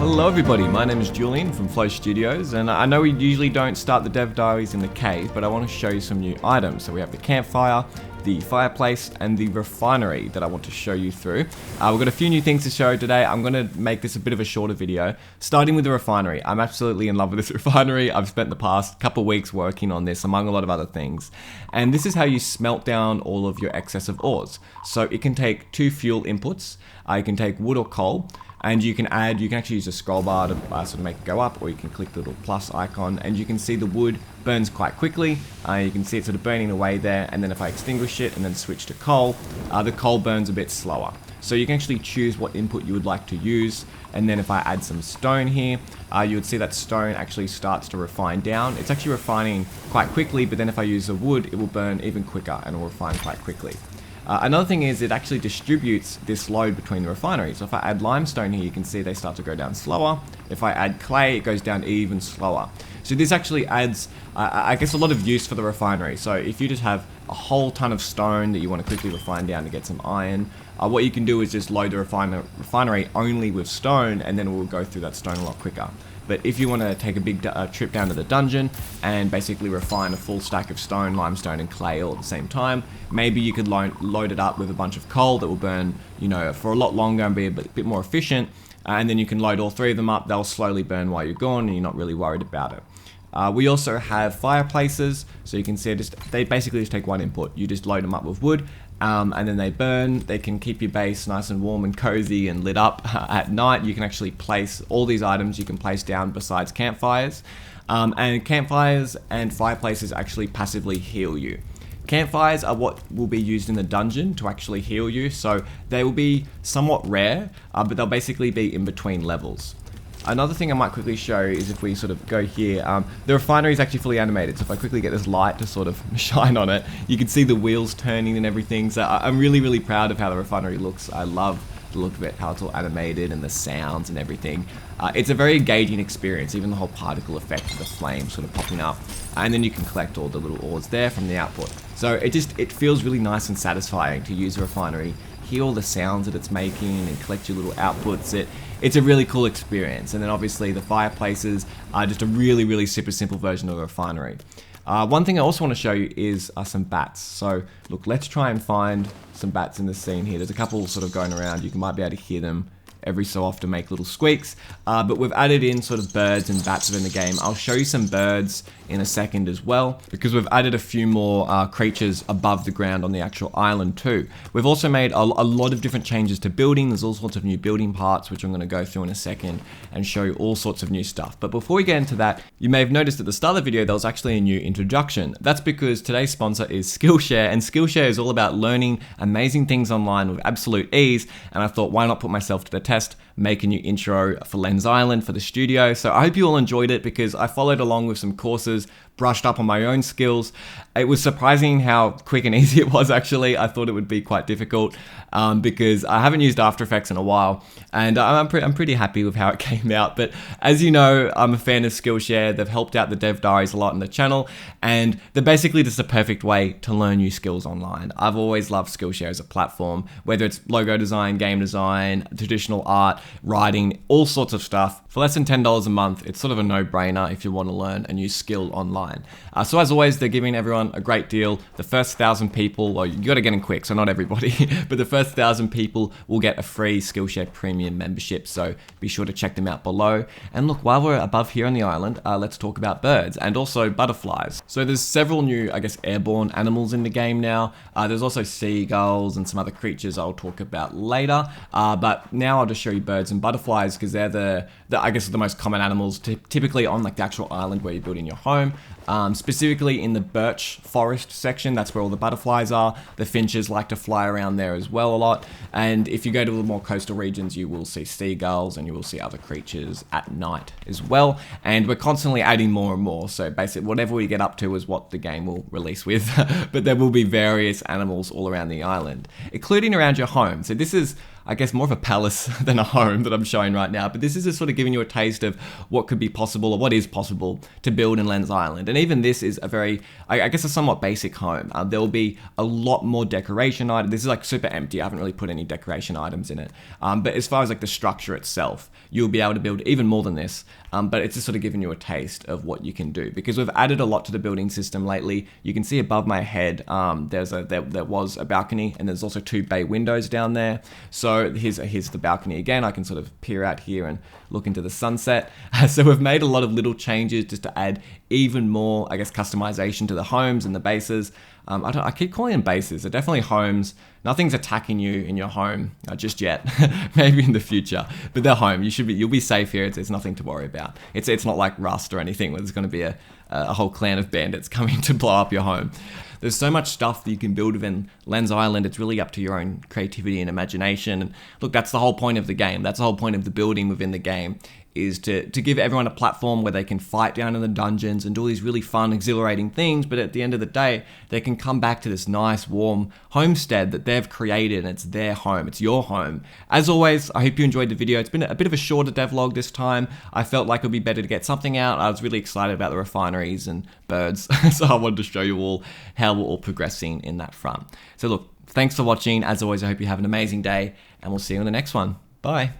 Hello everybody, my name is Julian from Flow Studios, and I know we usually don't start the Dev Diaries in the cave, but I want to show you some new items. So we have the campfire, the fireplace, and the refinery that I want to show you through. We've got a few new things to show today. I'm going to make this a bit of a shorter video, starting with the refinery. I'm absolutely in love with this refinery. I've spent the past couple of weeks working on this, among a lot of other things. And this is how you smelt down all of your excess of ores. So it can take two fuel inputs. You can take wood or coal. And you can actually use a scroll bar to sort of make it go up, or you can click the little plus icon and you can see the wood burns quite quickly. You can see it sort of burning away there, and then if I extinguish it and then switch to coal, the coal burns a bit slower. So you can actually choose what input you would like to use, and then if I add some stone here, you would see that stone actually starts to refine down. It's actually refining quite quickly, but then if I use the wood, it will burn even quicker and it will refine quite quickly. Another thing is it actually distributes this load between the refineries. So if I add limestone here, you can see they start to go down slower. If I add clay, it goes down even slower. So this actually adds, I guess, a lot of use for the refinery. So if you just have a whole ton of stone that you want to quickly refine down to get some iron, what you can do is just load the refinery only with stone, and then it will go through that stone a lot quicker. But if you want to take a big trip down to the dungeon and basically refine a full stack of stone, limestone and clay all at the same time, maybe you could load it up with a bunch of coal that will burn, for a lot longer and be a bit more efficient. And then you can load all three of them up. They'll slowly burn while you're gone and you're not really worried about it. We also have fireplaces, so you can see they basically just take one input. You just load them up with wood, and then they burn. They can keep your base nice and warm and cozy and lit up at night. You can actually place all these items you can place down besides campfires. And campfires and fireplaces actually passively heal you. Campfires are what will be used in the dungeon to actually heal you, so they will be somewhat rare, but they'll basically be in between levels. Another thing I might quickly show is if we sort of go here, the refinery is actually fully animated, so if I quickly get this light to sort of shine on it, you can see the wheels turning and everything. So I'm really, really proud of how the refinery looks. I love the look of it, how it's all animated and the sounds and everything. It's a very engaging experience, even the whole particle effect of the flame sort of popping up. And then you can collect all the little ores there from the output. So it feels really nice and satisfying to use the refinery, hear all the sounds that it's making and collect your little outputs. It's a really cool experience. And then obviously the fireplaces are just a really, really super simple version of the refinery. One thing I also want to show you is some bats. So look, let's try and find some bats in the scene here. There's a couple sort of going around. You might be able to hear them every so often make little squeaks, but we've added in sort of birds and bats within the game. I'll show you some birds in a second as well, because we've added a few more creatures above the ground on the actual island too. We've also made a lot of different changes to building. There's all sorts of new building parts, which I'm going to go through in a second and show you all sorts of new stuff. But before we get into that, you may have noticed at the start of the video, there was actually a new introduction. That's because today's sponsor is Skillshare, and Skillshare is all about learning amazing things online with absolute ease. And I thought, why not put myself to the test, make a new intro for Lens Island for the studio. So I hope you all enjoyed it, because I followed along with some courses, brushed up on my own skills. It was surprising how quick and easy it was actually. I thought it would be quite difficult because I haven't used After Effects in a while, and I'm pretty happy with how it came out. But as you know, I'm a fan of Skillshare. They've helped out the Dev Diaries a lot on the channel, and they're basically just the perfect way to learn new skills online. I've always loved Skillshare as a platform, whether it's logo design, game design, traditional art, writing, all sorts of stuff. For less than $10 a month, it's sort of a no-brainer if you want to learn a new skill online. So as always, they're giving everyone a great deal. The first 1,000 people, well, you got to get in quick, so not everybody, but the first 1,000 people will get a free Skillshare Premium membership. So be sure to check them out below. And look, while we're above here on the island, let's talk about birds and also butterflies. So there's several new, I guess, airborne animals in the game now. There's also seagulls and some other creatures I'll talk about later. But now I'll just show you birds and butterflies, because they're the most common animals typically on like the actual island where you're building your home. Specifically in the birch forest section, that's where all the butterflies are. The finches like to fly around there as well a lot. And if you go to the more coastal regions, you will see seagulls and you will see other creatures at night as well. And we're constantly adding more and more. So basically whatever we get up to is what the game will release with. But there will be various animals all around the island, including around your home. So this is, I guess, more of a palace than a home that I'm showing right now. But this is just sort of giving you a taste of what could be possible, or what is possible to build in Lens Island. And even this is a very, I guess, a somewhat basic home. There will be a lot more decoration items. This is like super empty. I haven't really put any decoration items in it. But as far as like the structure itself, you'll be able to build even more than this. But it's just sort of giving you a taste of what you can do, because we've added a lot to the building system lately. You can see above my head, there was a balcony, and there's also 2 bay windows down there. So here's the balcony again. I can sort of peer out here and look into the sunset. So we've made a lot of little changes just to add even more, I guess, customization to the homes and the bases. I keep calling them bases. They're definitely homes. Nothing's attacking you in your home just yet. Maybe in the future, but they're home. You'll be safe here. There's nothing to worry about. It's not like Rust or anything where there's going to be a whole clan of bandits coming to blow up your home. There's so much stuff that you can build within Lens Island. It's really up to your own creativity and imagination. And look, that's the whole point of the game. That's the whole point of the building within the game, is to give everyone a platform where they can fight down in the dungeons and do these really fun, exhilarating things. But at the end of the day, they can come back to this nice, warm homestead that they've created, and it's their home. It's your home. As always, I hope you enjoyed the video. It's been a bit of a shorter devlog this time. I felt like it would be better to get something out. I was really excited about the refineries and birds, so I wanted to show you all how we're all progressing in that front. So look, thanks for watching. As always, I hope you have an amazing day, and we'll see you in the next one. Bye.